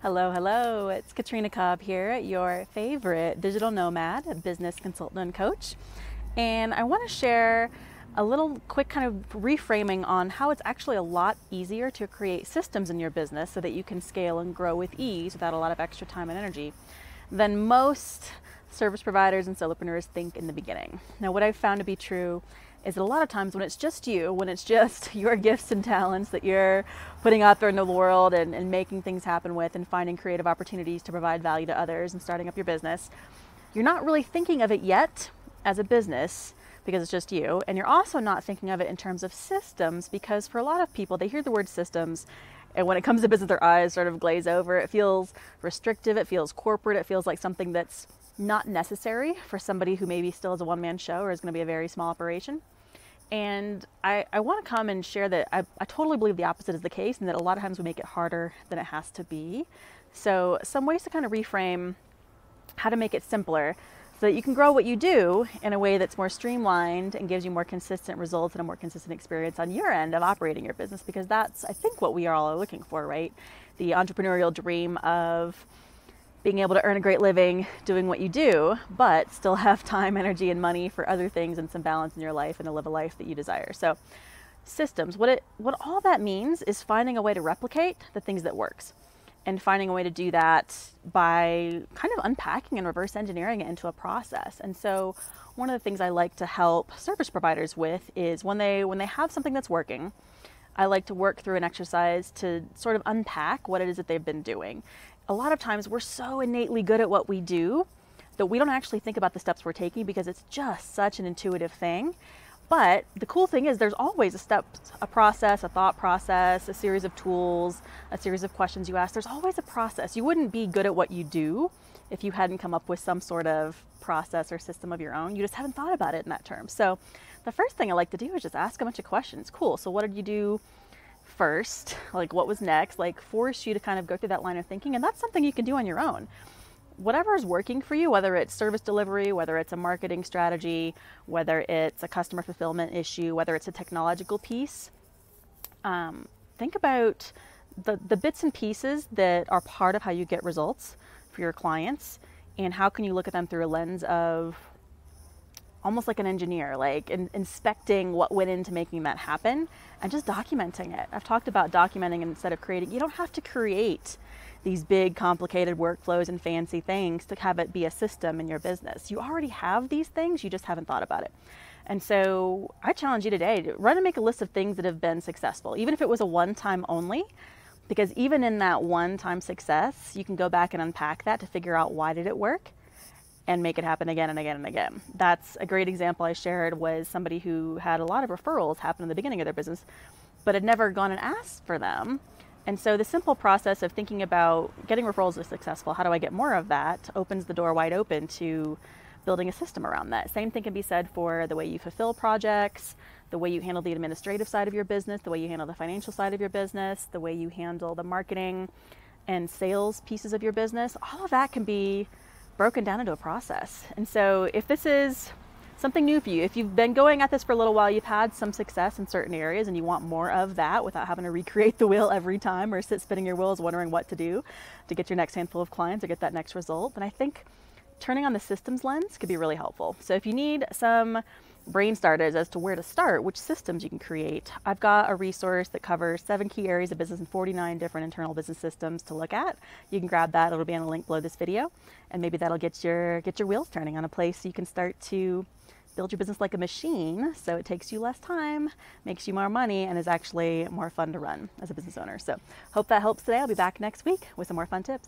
Hello, hello. It's Katrina Cobb here, your favorite digital nomad, business consultant and coach. And I want to share a little quick kind of reframing on how it's actually a lot easier to create systems in your business so that you can scale and grow with ease without a lot of extra time and energy than most service providers and solopreneurs think in the beginning. Now, what I've found to be true is that a lot of times when it's just you, when it's just your gifts and talents that you're putting out there in the world and making things happen with and finding creative opportunities to provide value to others and starting up your business, you're not really thinking of it yet as a business because it's just you. And you're also not thinking of it in terms of systems because for a lot of people, they hear the word systems and when it comes to business, their eyes sort of glaze over. It feels restrictive, it feels corporate, it feels like something that's not necessary for somebody who maybe still has a one-man show or is going to be a very small operation. And I want to come and share that I totally believe the opposite is the case and that a lot of times we make it harder than it has to be. So some ways to kind of reframe how to make it simpler so that you can grow what you do in a way that's more streamlined and gives you more consistent results and a more consistent experience on your end of operating your business, because that's, I think, what we all are looking for, right? The entrepreneurial dream of being able to earn a great living doing what you do, but still have time, energy, and money for other things and some balance in your life and to live a life that you desire. So systems, what all that means is finding a way to replicate the things that works and finding a way to do that by kind of unpacking and reverse engineering it into a process. And so one of the things I like to help service providers with is when they have something that's working, I like to work through an exercise to sort of unpack what it is that they've been doing. A lot of times we're so innately good at what we do that we don't actually think about the steps we're taking because it's just such an intuitive thing. But the cool thing is there's always a step, a process, a thought process, a series of tools, a series of questions you ask. There's always a process. You wouldn't be good at what you do if you hadn't come up with some sort of process or system of your own. You just haven't thought about it in that term. So the first thing I like to do is just ask a bunch of questions. Cool, so what did you do first? Like what was next? Like force you to kind of go through that line of thinking, and that's something you can do on your own. Whatever is working for you, whether it's service delivery, whether it's a marketing strategy, whether it's a customer fulfillment issue, whether it's a technological piece, think about the bits and pieces that are part of how you get results for your clients, and how can you look at them through a lens of almost like an engineer, like inspecting what went into making that happen and just documenting it. I've talked about documenting instead of creating. You don't have to create these big complicated workflows and fancy things to have it be a system in your business. You already have these things, you just haven't thought about it. And so I challenge you today to run and make a list of things that have been successful, even if it was a one-time only, because even in that one-time success, you can go back and unpack that to figure out why did it work and make it happen again and again and again. That's a great example I shared, was somebody who had a lot of referrals happen in the beginning of their business, but had never gone and asked for them. And so the simple process of thinking about getting referrals is successful, how do I get more of that, opens the door wide open to building a system around that. Same thing can be said for the way you fulfill projects, the way you handle the administrative side of your business, the way you handle the financial side of your business, the way you handle the marketing and sales pieces of your business. All of that can be broken down into a process. And so if this is something new for you, if you've been going at this for a little while, you've had some success in certain areas and you want more of that without having to recreate the wheel every time or sit spinning your wheels wondering what to do to get your next handful of clients or get that next result, then I think turning on the systems lens could be really helpful. So if you need some brain starters as to where to start, which systems you can create, I've got a resource that covers 7 key areas of business and 49 different internal business systems to look at. You can grab that, it'll be on a link below this video, and maybe that'll get your wheels turning on a place you can start to build your business like a machine so it takes you less time, makes you more money, and is actually more fun to run as a business owner. So hope that helps today. I'll be back next week with some more fun tips.